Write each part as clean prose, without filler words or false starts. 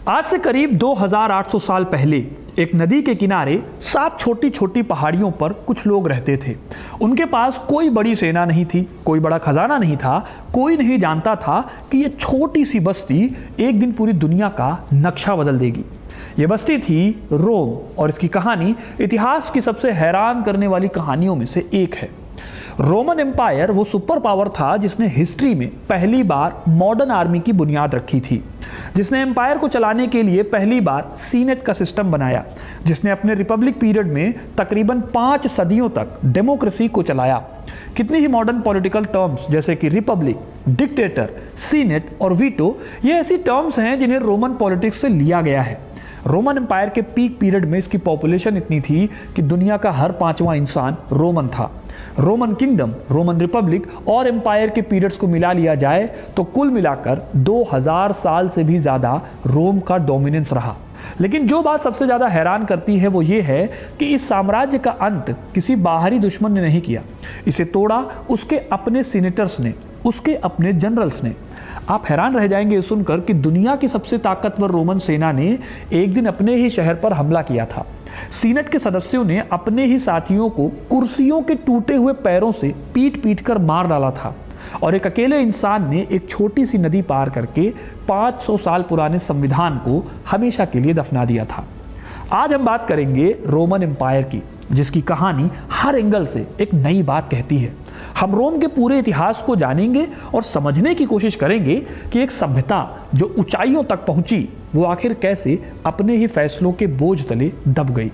आज से करीब 2800 साल पहले एक नदी के किनारे 7 छोटी छोटी पहाड़ियों पर कुछ लोग रहते थे। उनके पास कोई बड़ी सेना नहीं थी, कोई बड़ा खजाना नहीं था, कोई नहीं जानता था कि ये छोटी सी बस्ती एक दिन पूरी दुनिया का नक्शा बदल देगी। ये बस्ती थी रोम और इसकी कहानी इतिहास की सबसे हैरान करने वाली कहानियों में से एक है। रोमन एम्पायर वो सुपर पावर था जिसने हिस्ट्री में पहली बार मॉडर्न आर्मी की बुनियाद रखी थी, जिसने एम्पायर को चलाने के लिए पहली बार सीनेट का सिस्टम बनाया, जिसने अपने रिपब्लिक पीरियड में तकरीबन 5 सदियों तक डेमोक्रेसी को चलाया। कितनी ही मॉडर्न पॉलिटिकल टर्म्स जैसे कि रिपब्लिक, डिक्टेटर, सीनेट और वीटो, ये ऐसी टर्म्स हैं जिन्हें रोमन पॉलिटिक्स से लिया गया है। रोमन एम्पायर के पीक पीरियड में इसकी पॉपुलेशन इतनी थी कि दुनिया का हर 5वां इंसान रोमन था। रोमन किंगडम, रोमन रिपब्लिक और एम्पायर के पीरियड्स को मिला लिया जाए तो कुल मिलाकर 2000 साल से भी ज़्यादा रोम का डोमिनेंस रहा। लेकिन जो बात सबसे ज़्यादा हैरान करती है वो ये है कि इस साम्राज्य का अंत किसी बाहरी दुश्मन ने नहीं किया। इसे तोड़ा उसके अपने सीनेटर्स ने, उसके अपने जनरल्स ने। आप हैरान रह जाएंगे सुनकर कि दुनिया की सबसे ताकतवर रोमन सेना ने एक दिन अपने ही शहर पर हमला किया था। सीनेट के सदस्यों ने अपने ही साथियों को कुर्सियों के टूटे हुए पैरों से पीट पीट कर मार डाला था और एक अकेले इंसान ने एक छोटी सी नदी पार करके 500 साल पुराने संविधान को हमेशा के लिए दफना दिया था। आज हम बात करेंगे रोमन एम्पायर की, जिसकी कहानी हर एंगल से एक नई बात कहती है। हम रोम के पूरे इतिहास को जानेंगे और समझने की कोशिश करेंगे कि एक सभ्यता जो ऊंचाइयों तक पहुंची वो आखिर कैसे अपने ही फैसलों के बोझ तले दब गई।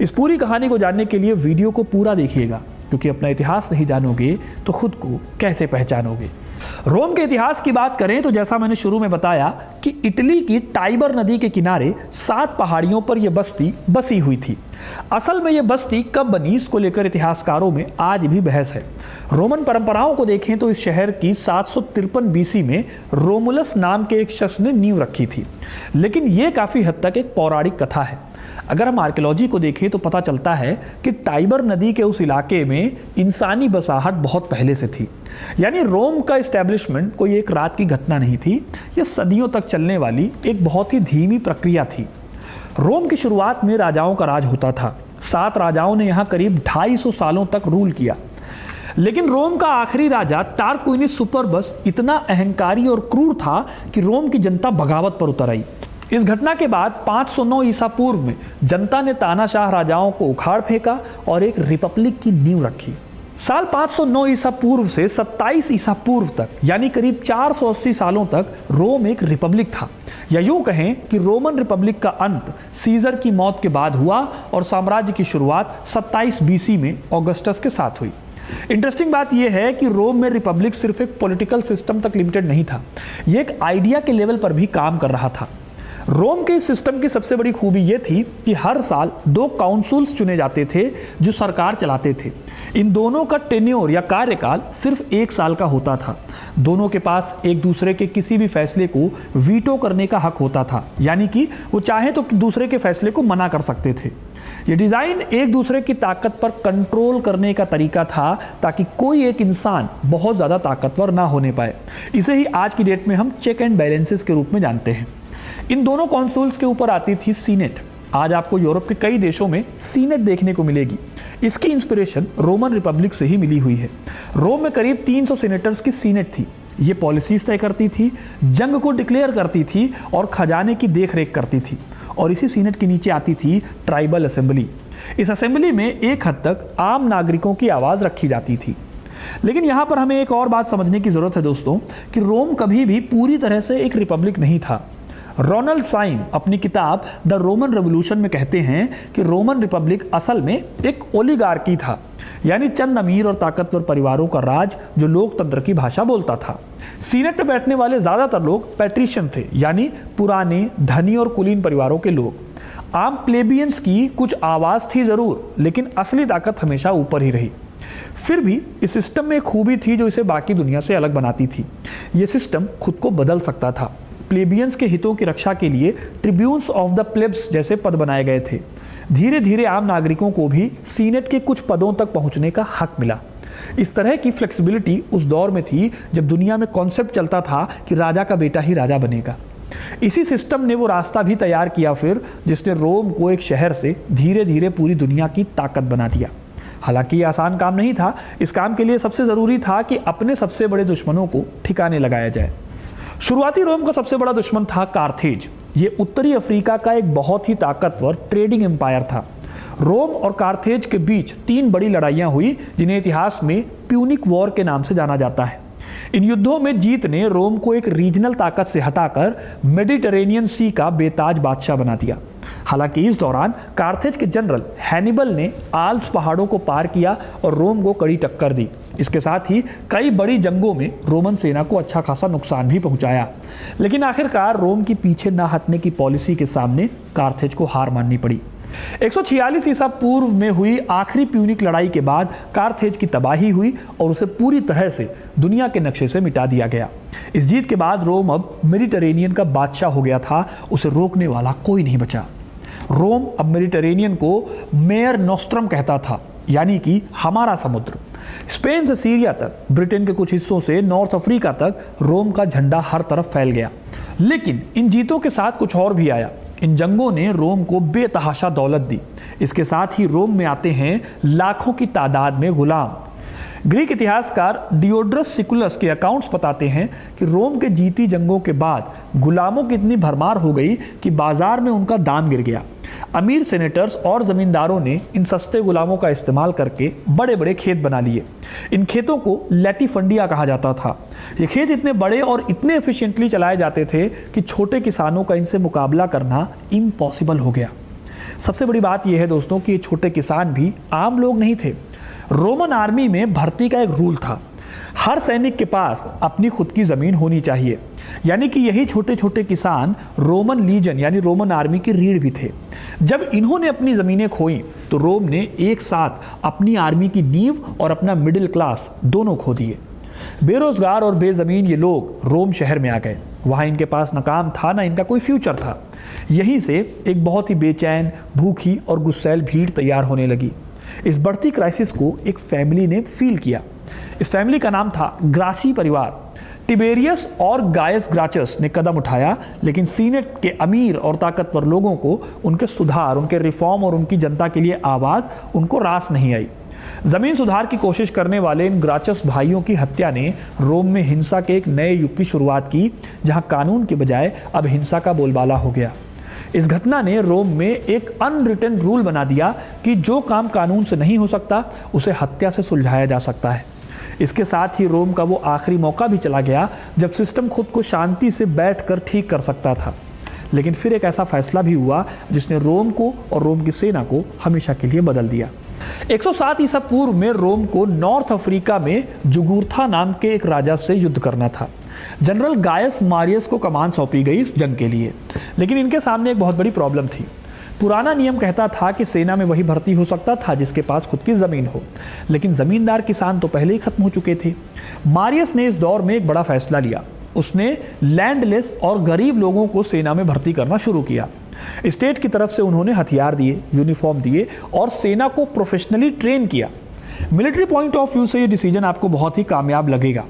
इस पूरी कहानी को जानने के लिए वीडियो को पूरा देखिएगा, क्योंकि अपना इतिहास नहीं जानोगे तो खुद को कैसे पहचानोगे। रोम के इतिहास की बात करें तो जैसा मैंने शुरू में बताया कि इटली की टाइबर नदी के किनारे 7 पहाड़ियों पर यह बस्ती बसी हुई थी। असल में यह बस्ती कब बनी, इसको लेकर इतिहासकारों में आज भी बहस है। रोमन परंपराओं को देखें तो इस शहर की 753 बीसी में रोमुलस नाम के एक शख्स ने नींव रखी थी, लेकिन यह काफी हद तक एक पौराणिक कथा है। अगर हम आर्कियोलॉजी को देखें तो पता चलता है कि टाइबर नदी के उस इलाके में इंसानी बसाहट बहुत पहले से थी। यानी रोम का एस्टेब्लिशमेंट कोई एक रात की घटना नहीं थी, यह सदियों तक चलने वाली एक बहुत ही धीमी प्रक्रिया थी। रोम की शुरुआत में राजाओं का राज होता था। 7 राजाओं ने यहाँ करीब 250 सालों तक रूल किया। लेकिन रोम का आखिरी राजा टारक्विनिस सुपरबस इतना अहंकारी और क्रूर था कि रोम की जनता बगावत पर उतर आई। इस घटना के बाद 509 ईसा पूर्व में जनता ने तानाशाह राजाओं को उखाड़ फेंका और एक रिपब्लिक की नींव रखी। साल 509 ईसा पूर्व से 27 ईसा पूर्व तक, यानी करीब 480 सालों तक रोम एक रिपब्लिक था। या यूं कहें कि रोमन रिपब्लिक का अंत सीजर की मौत के बाद हुआ और साम्राज्य की शुरुआत 27 बीसी में ऑगस्टस के साथ हुई। इंटरेस्टिंग बात यह है कि रोम में रिपब्लिक सिर्फ एक पॉलिटिकल सिस्टम तक लिमिटेड नहीं था, यह एक आइडिया के लेवल पर भी काम कर रहा था। रोम के सिस्टम की सबसे बड़ी खूबी यह थी कि हर साल 2 काउंसिल्स चुने जाते थे जो सरकार चलाते थे। इन दोनों का टेन्योर या कार्यकाल सिर्फ 1 साल का होता था। दोनों के पास एक दूसरे के किसी भी फैसले को वीटो करने का हक होता था, यानी कि वो चाहे तो दूसरे के फैसले को मना कर सकते थे। ये डिज़ाइन एक दूसरे की ताकत पर कंट्रोल करने का तरीका था ताकि कोई एक इंसान बहुत ज़्यादा ताकतवर ना होने पाए। इसे ही आज की डेट में हम चेक एंड बैलेंसेस के रूप में जानते हैं। इन दोनों कॉन्सुल्स के ऊपर आती थी सीनेट। आज आपको यूरोप के कई देशों में सीनेट देखने को मिलेगी। इसकी इंस्पिरेशन रोमन रिपब्लिक से ही मिली हुई है। रोम में करीब 300 सीनेटर्स की सीनेट थी। ये पॉलिसीज तय करती थी, जंग को डिक्लेयर करती थी और खजाने की देखरेख करती थी। और इसी सीनेट के नीचे आती थी ट्राइबल असेंबली। इस असेंबली में एक हद तक आम नागरिकों की आवाज़ रखी जाती थी। लेकिन यहाँ पर हमें एक और बात समझने की ज़रूरत है दोस्तों, कि रोम कभी भी पूरी तरह से एक रिपब्लिक नहीं था। रोनाल्ड साइन अपनी किताब द रोमन रेवोल्यूशन में कहते हैं कि रोमन रिपब्लिक असल में एक ओलिगार्की था, यानी चंद अमीर और ताकतवर परिवारों का राज जो लोकतंत्र की भाषा बोलता था। सीनेट में बैठने वाले ज़्यादातर लोग पैट्रिशियन थे, यानी पुराने धनी और कुलीन परिवारों के लोग। आम प्लेबियंस की कुछ आवाज़ थी ज़रूर, लेकिन असली ताकत हमेशा ऊपर ही रही। फिर भी इस सिस्टम में एक खूबी थी जो इसे बाकी दुनिया से अलग बनाती थी। ये सिस्टम खुद को बदल सकता था। प्लेबियंस के हितों की रक्षा के लिए ट्रिब्यून्स ऑफ द प्लेब्स जैसे पद बनाए गए थे। धीरे धीरे आम नागरिकों को भी सीनेट के कुछ पदों तक पहुंचने का हक मिला। इस तरह की फ्लेक्सिबिलिटी उस दौर में थी जब दुनिया में कॉन्सेप्ट चलता था कि राजा का बेटा ही राजा बनेगा। इसी सिस्टम ने वो रास्ता भी तैयार किया फिर, जिसने रोम को एक शहर से धीरे धीरे पूरी दुनिया की ताकत बना दिया। हालांकि ये आसान काम नहीं था। इस काम के लिए सबसे ज़रूरी था कि अपने सबसे बड़े दुश्मनों को ठिकाने लगाया जाए। शुरुआती रोम का सबसे बड़ा दुश्मन था कार्थेज। ये उत्तरी अफ्रीका का एक बहुत ही ताकतवर ट्रेडिंग एम्पायर था। रोम और कार्थेज के बीच 3 बड़ी लड़ाइयाँ हुई, जिन्हें इतिहास में प्यूनिक वॉर के नाम से जाना जाता है। इन युद्धों में जीत ने रोम को एक रीजनल ताकत से हटाकर मेडिटेरेनियन सी का बेताज बादशाह बना दिया। हालांकि इस दौरान कार्थेज के जनरल हैनिबल ने आल्प्स पहाड़ों को पार किया और रोम को कड़ी टक्कर दी। इसके साथ ही कई बड़ी जंगों में रोमन सेना को अच्छा खासा नुकसान भी पहुंचाया। लेकिन आखिरकार रोम की पीछे न हटने की पॉलिसी के सामने कार्थेज को हार माननी पड़ी। 146 ईसा पूर्व में हुई आखिरी प्यूनिक लड़ाई के बाद कार्थेज की तबाही हुई और उसे पूरी तरह से दुनिया के नक्शे से मिटा दिया गया। इस जीत के बाद रोम अब मेडिटेरेनियन का बादशाह हो गया था। उसे रोकने वाला कोई नहीं बचा। रोम अब मेडिटेरेनियन को मेयर नोस्ट्रम कहता था, यानी कि हमारा समुद्र। स्पेन से सीरिया तक, ब्रिटेन के कुछ हिस्सों से नॉर्थ अफ्रीका तक रोम का झंडा हर तरफ फैल गया। लेकिन इन जीतों के साथ कुछ और भी आया। इन जंगों ने रोम को बेतहाशा दौलत दी। इसके साथ ही रोम में आते हैं लाखों की तादाद में गुलाम। ग्रीक इतिहासकार डियोड्रस सिकुलस के अकाउंट्स बताते हैं कि रोम के जीती जंगों के बाद गुलामों की इतनी भरमार हो गई कि बाजार में उनका दाम गिर गया। अमीर सेनेटर्स और जमींदारों ने इन सस्ते गुलामों का इस्तेमाल करके बड़े बड़े खेत बना लिए। इन खेतों को लैटिफंडिया कहा जाता था। ये खेत इतने बड़े और इतने एफिशिएंटली चलाए जाते थे कि छोटे किसानों का इनसे मुकाबला करना इम्पॉसिबल हो गया। सबसे बड़ी बात यह है दोस्तों कि ये छोटे किसान भी आम लोग नहीं थे। रोमन आर्मी में भर्ती का एक रूल था, हर सैनिक के पास अपनी खुद की ज़मीन होनी चाहिए। यानी कि यही छोटे छोटे किसान रोमन लीजन यानी रोमन आर्मी की रीढ़ भी थे। जब इन्होंने अपनी ज़मीनें खोई तो रोम ने एक साथ अपनी आर्मी की नींव और अपना मिडिल क्लास दोनों खो दिए। बेरोजगार और बेज़मीन ये लोग रोम शहर में आ गए। वहाँ इनके पास न काम था, ना इनका कोई फ्यूचर था। यहीं से एक बहुत ही बेचैन, भूखी और गुस्सैल भीड़ तैयार होने लगी। इस बढ़ती क्राइसिस को एक फैमिली ने फील किया। इस फैमिली का नाम था ग्रासी परिवार। टिबेरियस और गायस ग्राचस ने कदम उठाया, लेकिन सीनेट के अमीर और ताकतवर लोगों को उनके सुधार, उनके रिफॉर्म और उनकी जनता के लिए आवाज़ उनको रास नहीं आई। जमीन सुधार की कोशिश करने वाले इन ग्राचस भाइयों की हत्या ने रोम में हिंसा के एक नए युग की शुरुआत की, जहां कानून के बजाय अब हिंसा का बोलबाला हो गया। इस घटना ने रोम में एक अनरिटन रूल बना दिया कि जो काम कानून से नहीं हो सकता उसे हत्या से सुलझाया जा सकता है। इसके साथ ही रोम का वो आखिरी मौका भी चला गया जब सिस्टम खुद को शांति से बैठकर ठीक कर सकता था। लेकिन फिर एक ऐसा फैसला भी हुआ जिसने रोम को और रोम की सेना को हमेशा के लिए बदल दिया। 107 ईसा पूर्व में रोम को नॉर्थ अफ्रीका में जुगुर्था नाम के एक राजा से युद्ध करना था। जनरल गायस मारियस को कमान सौंपी गई इस जंग के लिए। लेकिन इनके सामने एक बहुत बड़ी प्रॉब्लम थी। पुराना नियम कहता था कि सेना में वही भर्ती हो सकता था जिसके पास खुद की ज़मीन हो, लेकिन ज़मींदार किसान तो पहले ही खत्म हो चुके थे। मारियस ने इस दौर में एक बड़ा फैसला लिया। उसने लैंडलेस और गरीब लोगों को सेना में भर्ती करना शुरू किया। स्टेट की तरफ से उन्होंने हथियार दिए, यूनिफॉर्म दिए और सेना को प्रोफेशनली ट्रेन किया। मिलिट्री पॉइंट ऑफ व्यू से ये डिसीजन आपको बहुत ही कामयाब लगेगा।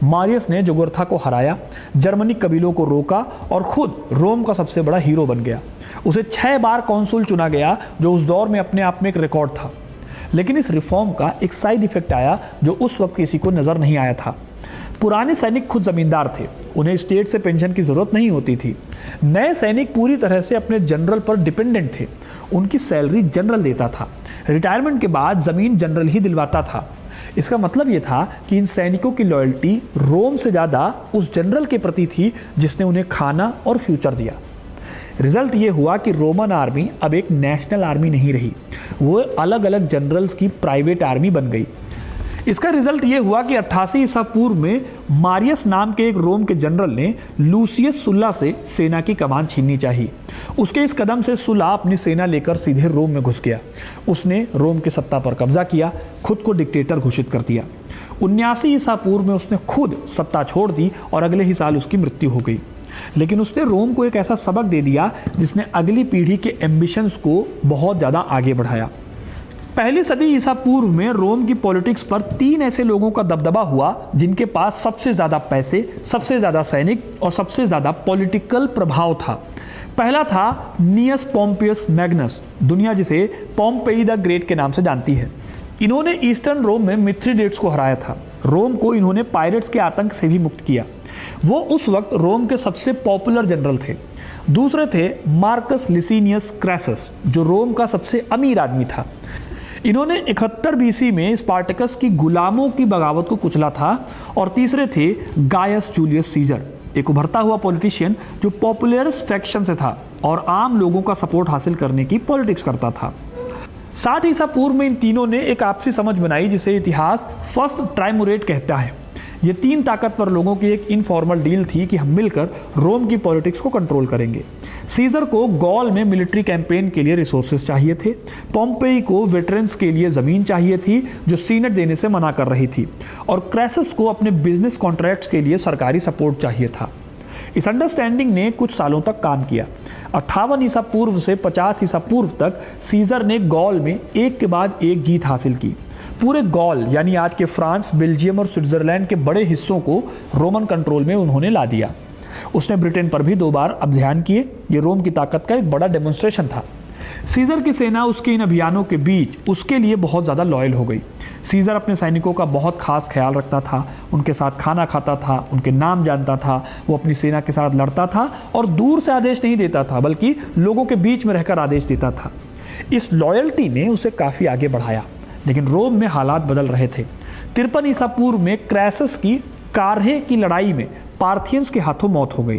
मारियस ने जुगुर्था को हराया, जर्मनिक कबीलों को रोका और खुद रोम का सबसे बड़ा हीरो बन गया। उसे 6 बार कॉन्सुल चुना गया, जो उस दौर में अपने आप में एक रिकॉर्ड था। लेकिन इस रिफॉर्म का एक साइड इफेक्ट आया जो उस वक्त किसी को नज़र नहीं आया था। पुराने सैनिक खुद जमींदार थे, उन्हें स्टेट से पेंशन की ज़रूरत नहीं होती थी। नए सैनिक पूरी तरह से अपने जनरल पर डिपेंडेंट थे। उनकी सैलरी जनरल देता था। रिटायरमेंट के बाद ज़मीन जनरल ही दिलवाता था। इसका मतलब ये था कि इन सैनिकों की लॉयल्टी रोम से ज़्यादा उस जनरल के प्रति थी जिसने उन्हें खाना और फ्यूचर दिया। रिजल्ट ये हुआ कि रोमन आर्मी अब एक नेशनल आर्मी नहीं रही, वो अलग अलग जनरल्स की प्राइवेट आर्मी बन गई। इसका रिजल्ट ये हुआ कि 88 ईसा पूर्व में मारियस नाम के एक रोम के जनरल ने लूसियस सुल्ला से सेना की कमान छीननी चाहिए। उसके इस कदम से सुल्ला अपनी सेना लेकर सीधे रोम में घुस गया। उसने रोम की सत्ता पर कब्जा किया, खुद को डिक्टेटर घोषित कर दिया। 79 ईसा पूर्व में उसने खुद सत्ता छोड़ दी और अगले ही साल उसकी मृत्यु हो गई। लेकिन उसने रोम को एक ऐसा सबक दे दिया जिसने अगली पीढ़ी के एम्बिशंस को बहुत ज़्यादा आगे बढ़ाया। पहली सदी ईसा पूर्व में रोम की पॉलिटिक्स पर 3 ऐसे लोगों का दबदबा हुआ जिनके पास सबसे ज़्यादा पैसे, सबसे ज़्यादा सैनिक और सबसे ज़्यादा पॉलिटिकल प्रभाव था। पहला था नियस पोम्पियस मैग्नस, दुनिया जिसे पोम्पेई द ग्रेट के नाम से जानती है। इन्होंने ईस्टर्न रोम में मिथ्रिडेट्स को हराया था। रोम को इन्होंने पायरेट्स के आतंक से भी मुक्त किया। वो उस वक्त रोम के सबसे पॉपुलर जनरल थे। दूसरे थे मार्कस लिसिनियस क्रैसस, जो रोम का सबसे अमीर आदमी था। इन्होंने 71 बीसी में स्पार्टकस की गुलामों की बगावत को कुचला था। और तीसरे थे गायस जूलियस सीजर, एक उभरता हुआ पॉलिटिशियन जो पॉपुलर्स फैक्शन से था और आम लोगों का सपोर्ट हासिल करने की पॉलिटिक्स करता था। 60 ईसा पूर्व में इन तीनों ने एक आपसी समझ बनाई जिसे इतिहास फर्स्ट ट्राइमुरेट कहता है। ये 3 ताकतवर लोगों की एक इनफॉर्मल डील थी कि हम मिलकर रोम की पॉलिटिक्स को कंट्रोल करेंगे। सीजर को गॉल में मिलिट्री कैंपेन के लिए रिसोर्सेज चाहिए थे। पोम्पेई को वेटरन्स के लिए ज़मीन चाहिए थी जो सीनेट देने से मना कर रही थी। और क्रैसस को अपने बिजनेस कॉन्ट्रैक्ट्स के लिए सरकारी सपोर्ट चाहिए था। इस अंडरस्टैंडिंग ने कुछ सालों तक काम किया। 58 ईसा पूर्व से 50 ईसा पूर्व तक सीजर ने गॉल में एक के बाद एक जीत हासिल की। पूरे गॉल यानी आज के फ्रांस, बेल्जियम और स्विट्जरलैंड के बड़े हिस्सों को रोमन कंट्रोल में उन्होंने ला दिया। उसने ब्रिटेन पर भी 2 बार अभियान किए। ये रोम की ताकत का एक बड़ा डेमोन्स्ट्रेशन था। सीजर की सेना उसके इन अभियानों के बीच उसके लिए बहुत ज़्यादा लॉयल हो गई। सीजर अपने सैनिकों का बहुत खास ख्याल रखता था, उनके साथ खाना खाता था, उनके नाम जानता था। वो अपनी सेना के साथ लड़ता था और दूर से आदेश नहीं देता था बल्कि लोगों के बीच में रहकर आदेश देता था। इस लॉयल्टी ने उसे काफ़ी आगे बढ़ाया। लेकिन रोम में हालात बदल रहे थे। 53 ईसा पूर्व में क्रैसस की कारहे की लड़ाई में पार्थियंस के हाथों मौत हो गई।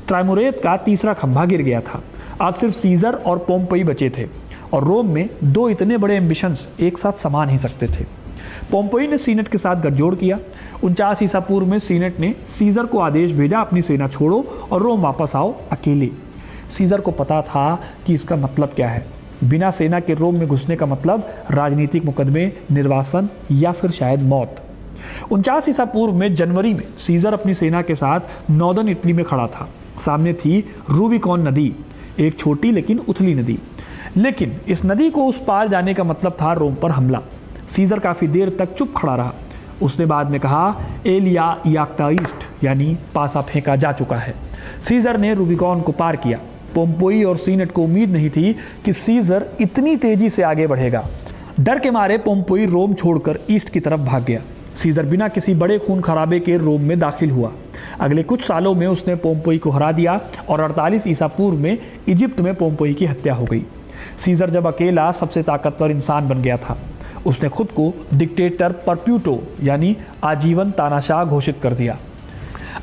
ट्राइमुरेट का तीसरा खंभा गिर गया था। अब सिर्फ सीजर और पोम्पेई बचे थे और रोम में 2 इतने बड़े एम्बिशंस एक साथ समा नहीं सकते थे। पोम्पेई ने सीनेट के साथ गठजोड़ किया। 49 ईसा पूर्व में सीनेट ने सीजर को आदेश भेजा, अपनी सेना छोड़ो और रोम वापस आओ अकेले। सीजर को पता था कि इसका मतलब क्या है। बिना सेना के रोम में घुसने का मतलब राजनीतिक मुकदमे, निर्वासन या फिर शायद मौत। 49 ईसा पूर्व में जनवरी में सीजर अपनी सेना के साथ नॉर्दर्न इटली में खड़ा था। सामने थी रूबिकॉन नदी, एक छोटी लेकिन उथली नदी। लेकिन इस नदी को उस पार जाने का मतलब था रोम पर हमला। सीजर काफ़ी देर तक चुप खड़ा रहा। उसने बाद में कहा, एलिया याक्टा ईस्ट, यानी पासा फेंका जा चुका है। सीजर ने रूबिकॉन को पार किया। पोम्पेई और सीनेट को उम्मीद नहीं थी कि सीजर इतनी तेजी से आगे बढ़ेगा। डर के मारे पोम्पेई रोम छोड़कर ईस्ट की तरफ भाग गया। सीजर बिना किसी बड़े खून खराबे के रोम में दाखिल हुआ। अगले कुछ सालों में उसने पोम्पेई को हरा दिया और 48 ईसा पूर्व में इजिप्ट में पोम्पेई की हत्या हो गई। सीजर जब अकेला सबसे ताकतवर इंसान बन गया था, उसने खुद को डिक्टेटर परप्यूटो यानी आजीवन तानाशाह घोषित कर दिया।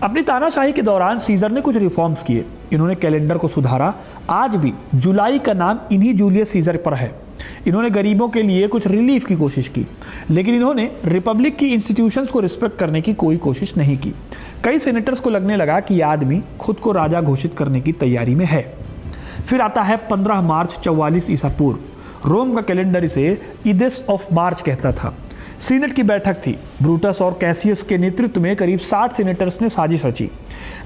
अपनी तानाशाही के दौरान सीजर ने कुछ रिफॉर्म्स किए। इन्होंने कैलेंडर को सुधारा। आज भी जुलाई का नाम इन्हीं जूलियस सीजर पर है। इन्होंने गरीबों के लिए कुछ रिलीफ की कोशिश की, लेकिन इन्होंने रिपब्लिक की इंस्टीट्यूशंस को रिस्पेक्ट करने की कोई कोशिश नहीं की। कई सेनेटर्स को लगने लगा कि यह आदमी खुद को राजा घोषित करने की तैयारी में है। फिर आता है 15 मार्च 44 ईसा पूर्व। रोम का कैलेंडर इसे इदेस ऑफ मार्च कहता था। सीनेट की बैठक थी। ब्रूटस और कैसियस के नेतृत्व में करीब 60 सीनेटर्स ने साजिश रची।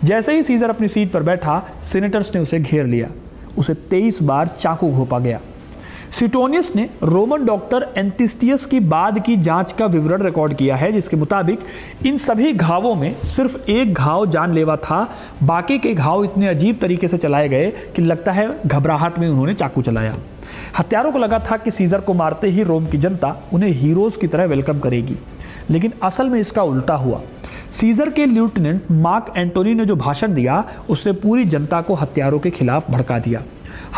जैसे ही सीजर अपनी सीट पर बैठा, सीनेटर्स ने उसे घेर लिया। उसे 23 बार चाकू घोंपा गया। सिटोनियस ने रोमन डॉक्टर एंटिस्टियस की बाद की जांच का विवरण रिकॉर्ड किया है, जिसके मुताबिक इन सभी घावों में सिर्फ एक घाव जानलेवा था। बाकी के घाव इतने अजीब तरीके से चलाए गए कि लगता है घबराहट में उन्होंने चाकू चलाया। हत्यारों को लगा था कि सीजर को मारते ही रोम की जनता उन्हें हीरोज की तरह वेलकम करेगी, लेकिन असल में इसका उल्टा हुआ। सीजर के लेफ्टिनेंट मार्क एंटोनी ने जो भाषण दिया, उसने पूरी जनता को हत्यारों के खिलाफ भड़का दिया।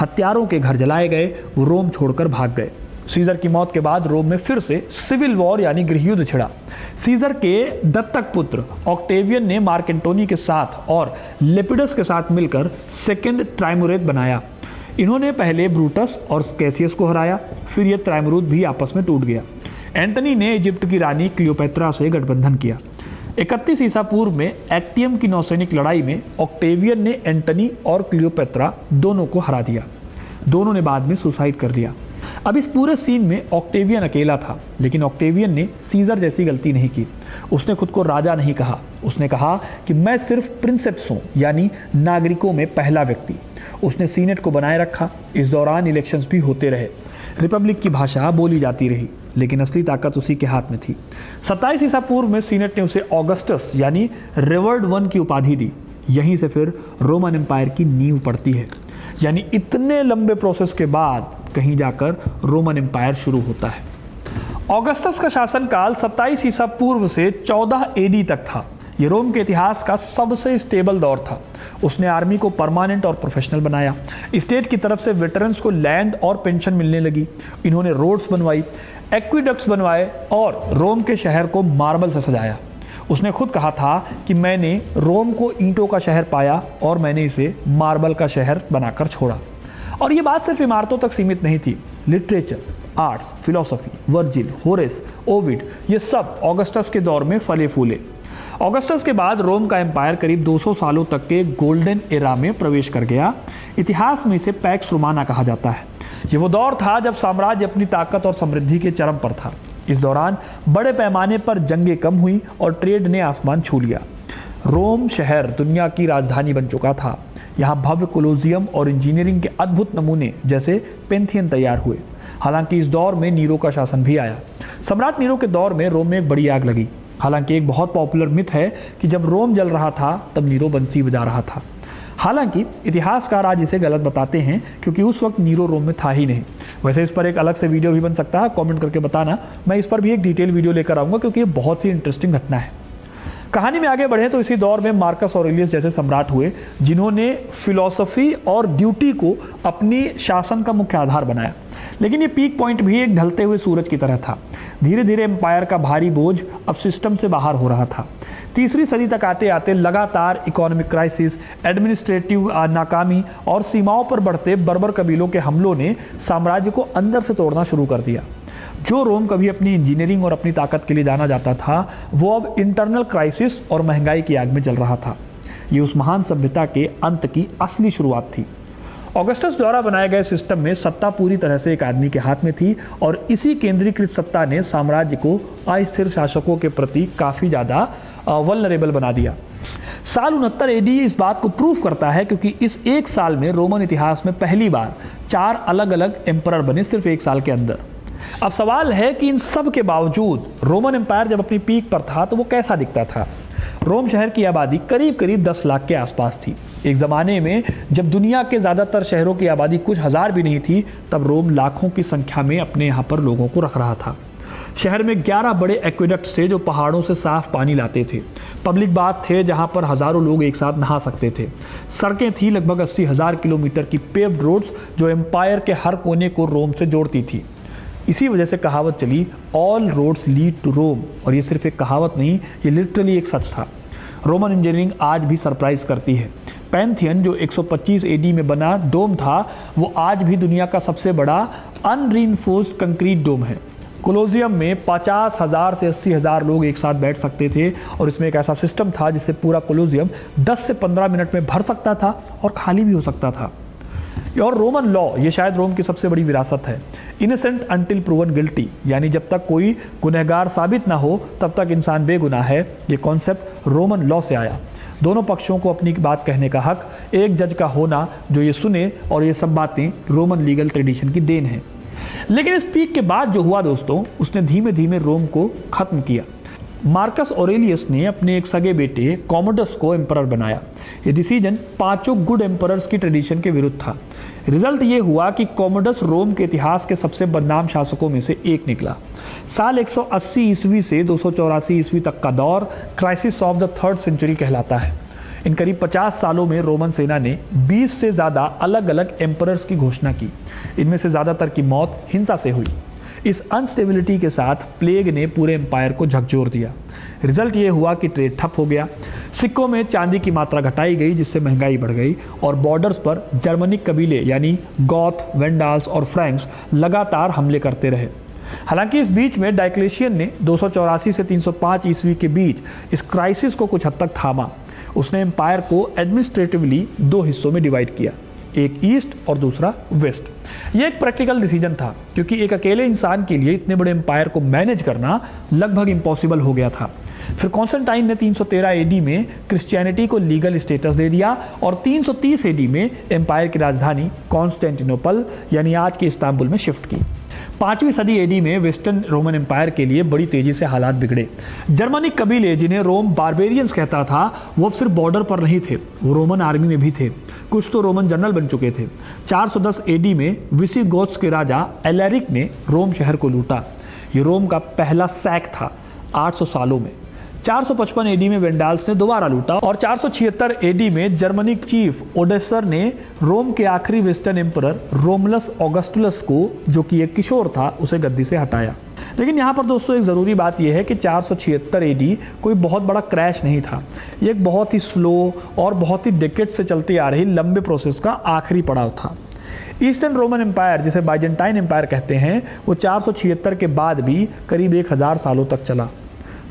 हत्यारों के घर जलाए गए, वो रोम छोड़कर भाग गए। सीजर की मौत के बाद रोम में फिर से सिविल वॉर यानी गृह युद्ध छिड़ा। सीजर के दत्तक पुत्र ऑक्टेवियन ने मार्क एंटोनी के साथ और लेपिडस के साथ मिलकर सेकेंड ट्राइमुरेट बनाया। इन्होंने पहले ब्रूटस और कैसियस को हराया, फिर यह ट्राइमुरेट भी आपस में टूट गया। एंटनी ने इजिप्ट की रानी क्लियोपेत्रा से गठबंधन किया। 31 ईसा पूर्व में एक्टियम की नौसैनिक लड़ाई में ऑक्टेवियन ने एंटनी और क्लियोपेत्रा दोनों को हरा दिया। दोनों ने बाद में सुसाइड कर लिया। अब इस पूरे सीन में ऑक्टेवियन अकेला था, लेकिन ऑक्टेवियन ने सीजर जैसी गलती नहीं की। उसने खुद को राजा नहीं कहा। उसने कहा कि मैं सिर्फ प्रिंसेप्स हूँ, यानी नागरिकों में पहला व्यक्ति। उसने सीनेट को बनाए रखा। इस दौरान इलेक्शंस भी होते रहे। रिपब्लिक की भाषा बोली जाती रही, लेकिन असली ताकत उसी के हाथ में थी। 27 ईसा पूर्व में सीनेट ने उसे ऑगस्टस यानी रिवर्ड वन की उपाधि दी। यहीं से फिर रोमन एम्पायर की नींव पड़ती है, यानी इतने लंबे प्रोसेस के बाद कहीं जाकर रोमन एम्पायर शुरू होता है। ऑगस्टस का शासनकाल 27 ईसा पूर्व से 14 एडी तक था। ये रोम के इतिहास का सबसे स्टेबल दौर था। उसने आर्मी को परमानेंट और प्रोफेशनल बनाया। स्टेट की तरफ से वेटरन्स को लैंड और पेंशन मिलने लगी। इन्होंने रोड्स बनवाई, एक्विडक्ट्स बनवाए और रोम के शहर को मार्बल से सजाया। उसने खुद कहा था कि मैंने रोम को ईंटों का शहर पाया और मैंने इसे मार्बल का शहर बनाकर छोड़ा। और ये बात सिर्फ इमारतों तक सीमित नहीं थी। Literature, arts, philosophy, Virgil, Horace, Ovid, ये सब ऑगस्टस के दौर में फले फूले। ऑगस्टस के बाद रोम का एम्पायर करीब 200 सालों तक के गोल्डन एरा में प्रवेश कर गया। इतिहास में इसे पैक्स रोमाना कहा जाता है। ये वो दौर था जब साम्राज्य अपनी ताकत और समृद्धि के चरम पर था। इस दौरान बड़े पैमाने पर जंगें कम हुई और ट्रेड ने आसमान छू लिया। रोम शहर दुनिया की राजधानी बन चुका था। यहाँ भव्य कोलोजियम और इंजीनियरिंग के अद्भुत नमूने जैसे पेंथियन तैयार हुए। हालांकि इस दौर में नीरो का शासन भी आया। सम्राट नीरो के दौर में रोम में एक बड़ी आग लगी। हालांकि एक बहुत पॉपुलर मिथ है कि जब रोम जल रहा था तब नीरो बंसी बजा रहा था। हालांकि इतिहासकार आज इसे गलत बताते हैं, क्योंकि उस वक्त नीरो रोम में था ही नहीं। वैसे इस पर एक अलग से वीडियो भी बन सकता है, कमेंट करके बताना। मैं इस पर भी एक डिटेल वीडियो लेकर आऊँगा, क्योंकि ये बहुत ही इंटरेस्टिंग घटना है। कहानी में आगे बढ़े तो इसी दौर में मार्कस ऑरेलियस जैसे सम्राट हुए, जिन्होंने फिलॉसफी और ड्यूटी को अपनी शासन का मुख्य आधार बनाया। लेकिन ये पीक पॉइंट भी एक ढलते हुए सूरज की तरह था। धीरे धीरे एम्पायर का भारी बोझ अब सिस्टम से बाहर हो रहा था। तीसरी सदी तक आते आते लगातार इकोनॉमिक क्राइसिस, एडमिनिस्ट्रेटिव नाकामी और सीमाओं पर बढ़ते बर्बर कबीलों के हमलों ने साम्राज्य को अंदर से तोड़ना शुरू कर दिया। जो रोम कभी अपनी इंजीनियरिंग और अपनी ताकत के लिए जाना जाता था, वो अब इंटरनल क्राइसिस और महंगाई की आग में जल रहा था। ये उस महान सभ्यता के अंत की असली शुरुआत थी। ऑगस्टस द्वारा बनाए गए सिस्टम में सत्ता पूरी तरह से एक आदमी के हाथ में थी और इसी केंद्रीकृत सत्ता ने साम्राज्य को अस्थिर शासकों के प्रति काफ़ी ज़्यादा वल्नरेबल बना दिया। साल 69 एडी इस बात को प्रूफ करता है, क्योंकि इस एक साल में रोमन इतिहास में पहली बार 4 अलग अलग एम्परर बने सिर्फ एक साल के अंदर। अब सवाल है कि इन सब के बावजूद रोमन एम्पायर जब अपनी पीक पर था तो वो कैसा दिखता था। रोम शहर की आबादी करीब करीब 10 लाख के आसपास थी। एक ज़माने में जब दुनिया के ज़्यादातर शहरों की आबादी कुछ हज़ार भी नहीं थी, तब रोम लाखों की संख्या में अपने यहाँ पर लोगों को रख रहा था। शहर में 11 बड़े एक्वेडक्ट्स थे जो पहाड़ों से साफ पानी लाते थे। पब्लिक बाथ थे जहाँ पर हज़ारों लोग एक साथ नहा सकते थे। सड़कें थी लगभग 80,000 किलोमीटर की पेव्ड रोड्स जो एम्पायर के हर कोने को रोम से जोड़ती थी। इसी वजह से कहावत चली, ऑल रोड्स लीड टू रोम। और ये सिर्फ एक कहावत नहीं, ये लिटरली एक सच था। रोमन इंजीनियरिंग आज भी सरप्राइज करती है। पैंथियन जो 125 एडी में बना डोम था, वो आज भी दुनिया का सबसे बड़ा अनरीइंफोर्स्ड कंक्रीट डोम है। कोलोजियम में 50,000 से 80,000 लोग एक साथ बैठ सकते थे और इसमें एक ऐसा सिस्टम था जिससे पूरा कोलोजियम 10 से 15 मिनट में भर सकता था और खाली भी हो सकता था। और रोमन लॉ, ये शायद रोम की सबसे बड़ी विरासत है। इनोसेंट अंटिल प्रूवन गिल्टी, यानी जब तक कोई गुनहगार साबित ना हो तब तक इंसान बेगुनाह है। ये कॉन्सेप्ट रोमन लॉ से आया। दोनों पक्षों को अपनी बात कहने का हक, एक जज का होना जो ये सुने, और ये सब बातें रोमन लीगल ट्रेडिशन की देन है। लेकिन इस पीक के बाद जो हुआ दोस्तों, उसने धीमे धीमे रोम को खत्म किया। मार्कस ऑरेलियस ने अपने एक सगे बेटे कॉमोडस को एम्परर बनाया। ये डिसीजन 5 गुड एम्परर्स की ट्रेडिशन के विरुद्ध था। रिजल्ट ये हुआ कि कॉमोडस रोम के इतिहास के सबसे बदनाम शासकों में से एक निकला। साल 180 ईस्वी से 284 ईस्वी तक का दौर crisis of the 3rd century कहलाता है। इन करीब 50 सालों में रोमन सेना ने 20 से ज़्यादा अलग अलग एम्परर्स की घोषणा की। इनमें से ज़्यादातर की मौत हिंसा से हुई। इस अनस्टेबिलिटी के साथ प्लेग ने पूरे एम्पायर को झकझोर दिया। रिजल्ट ये हुआ कि ट्रेड ठप हो गया। सिक्कों में चांदी की मात्रा घटाई गई, जिससे महंगाई बढ़ गई और बॉर्डर्स पर जर्मनिक कबीले यानी गॉथ, वेंडाल्स और फ्रैंक्स लगातार हमले करते रहे। हालांकि इस बीच में डायक्लेशियन ने 284 से 305 ईस्वी के बीच इस क्राइसिस को कुछ हद तक थामा। उसने एम्पायर को एडमिनिस्ट्रेटिवली 2 हिस्सों में डिवाइड किया, एक ईस्ट और दूसरा वेस्ट। यह एक प्रैक्टिकल डिसीजन था, क्योंकि एक अकेले इंसान के लिए इतने बड़े एम्पायर को मैनेज करना लगभग इम्पॉसिबल हो गया था। फिर कॉन्स्टेंटाइन ने 313 एडी में क्रिश्चियनिटी को लीगल स्टेटस दे दिया और 330 एडी में एम्पायर की राजधानी कॉन्स्टेंटिनोपल यानी आज के इस्तांबुल में शिफ्ट की। 5वीं सदी एडी में वेस्टर्न रोमन एम्पायर के लिए बड़ी तेजी से हालात बिगड़े। जर्मनिक कबीले जिन्हें रोम बारबेरियंस कहता था, वो अब सिर्फ बॉर्डर पर नहीं थे, वो रोमन आर्मी में भी थे। कुछ तो रोमन जनरल बन चुके थे। 410 एडी में विसिगोथ्स के राजा एलैरिक ने रोम शहर को लूटा। ये रोम का पहला सैक था 800 सालों में। 455 एडी में वेंडाल्स ने दोबारा लूटा और 476 एडी में जर्मनिक चीफ ओडेसर ने रोम के आखिरी वेस्टर्न एम्परर रोमुलस ऑगस्टुलस को, जो कि एक किशोर था, उसे गद्दी से हटाया। लेकिन यहाँ पर दोस्तों एक ज़रूरी बात यह है कि 476 एडी कोई बहुत बड़ा क्रैश नहीं था। ये एक बहुत ही स्लो और बहुत ही डेकेड से चलती आ रही लंबे प्रोसेस का आखिरी पड़ाव था। ईस्टर्न रोमन एम्पायर, जिसे बाइजेंटाइन एम्पायर कहते हैं, वो 476 के बाद भी करीब 1000 सालों तक चला।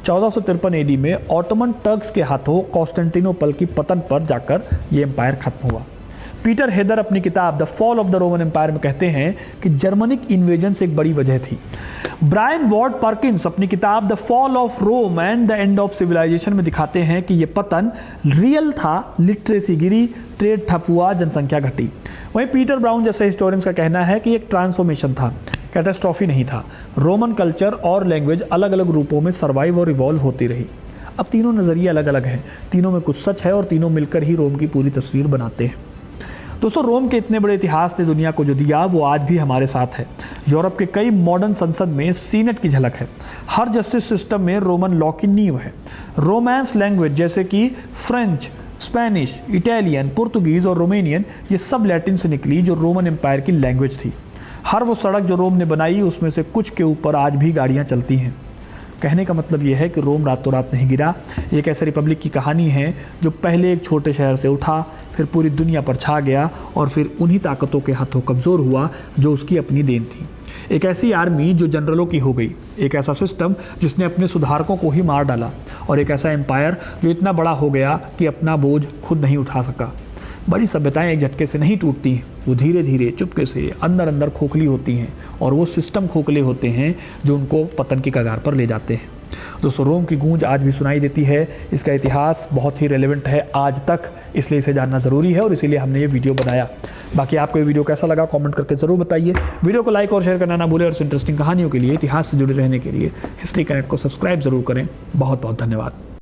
1453 एडी में ऑटोमन टर्क्स के हाथों कॉन्स्टेंटिनोपल की पतन पर जाकर ये एम्पायर खत्म हुआ। पीटर हेदर अपनी किताब the fall of the Roman Empire में कहते हैं कि जर्मनिक इन्वेजन से एक बड़ी वजह थी। ब्रायन वॉर्ड पर्किंस अपनी किताब the fall of Rome and the end of civilisation में दिखाते हैं कि यह पतन रियल था, लिटरेसी गिरी, ट्रेड ठप हुआ, जनसंख्या घटी। वहीं पीटर ब्राउन जैसे हिस्टोरियंस का कहना है कि एक ट्रांसफॉर्मेशन था, कैटास्ट्रॉफी नहीं था। रोमन कल्चर और लैंग्वेज अलग अलग रूपों में सर्वाइव और इवॉल्व होती रही। अब तीनों नज़रिए अलग अलग हैं, तीनों में कुछ सच है और तीनों मिलकर ही रोम की पूरी तस्वीर बनाते हैं। दोस्तों, रोम के इतने बड़े इतिहास ने दुनिया को जो दिया वो आज भी हमारे साथ है। यूरोप के कई मॉडर्न संसद में सीनेट की झलक है। हर जस्टिस सिस्टम में रोमन लॉ की नींव है। रोमांस लैंग्वेज जैसे कि फ्रेंच, स्पेनिश, इटालियन, पुर्तगीज़ और रोमेनियन, ये सब लैटिन से निकली जो रोमन एम्पायर की लैंग्वेज थी। हर वो सड़क जो रोम ने बनाई उसमें से कुछ के ऊपर आज भी गाड़ियाँ चलती हैं। कहने का मतलब ये है कि रोम रातों रात नहीं गिरा। एक ऐसे रिपब्लिक की कहानी है जो पहले एक छोटे शहर से उठा, फिर पूरी दुनिया पर छा गया और फिर उन्हीं ताकतों के हाथों कमज़ोर हुआ जो उसकी अपनी देन थी। एक ऐसी आर्मी जो जनरलों की हो गई, एक ऐसा सिस्टम जिसने अपने सुधारकों को ही मार डाला, और एक ऐसा एम्पायर जो इतना बड़ा हो गया कि अपना बोझ खुद नहीं उठा सका। बड़ी सभ्यताएं एक झटके से नहीं टूटती हैं, वो धीरे धीरे चुपके से अंदर अंदर खोखली होती हैं, और वो सिस्टम खोखले होते हैं जो उनको पतन की कगार पर ले जाते हैं। दोस्तों, रोम की गूंज आज भी सुनाई देती है। इसका इतिहास बहुत ही रेलेवेंट है आज तक, इसलिए इसे जानना ज़रूरी है और इसीलिए हमने ये वीडियो बनाया। बाकी आपको ये वीडियो कैसा लगा कमेंट करके ज़रूर बताइए। वीडियो को लाइक और शेयर करना ना भूलें और इस इंटरेस्टिंग कहानियों के लिए, इतिहास से जुड़े रहने के लिए हिस्ट्री कनेक्ट को सब्सक्राइब ज़रूर करें। बहुत बहुत धन्यवाद।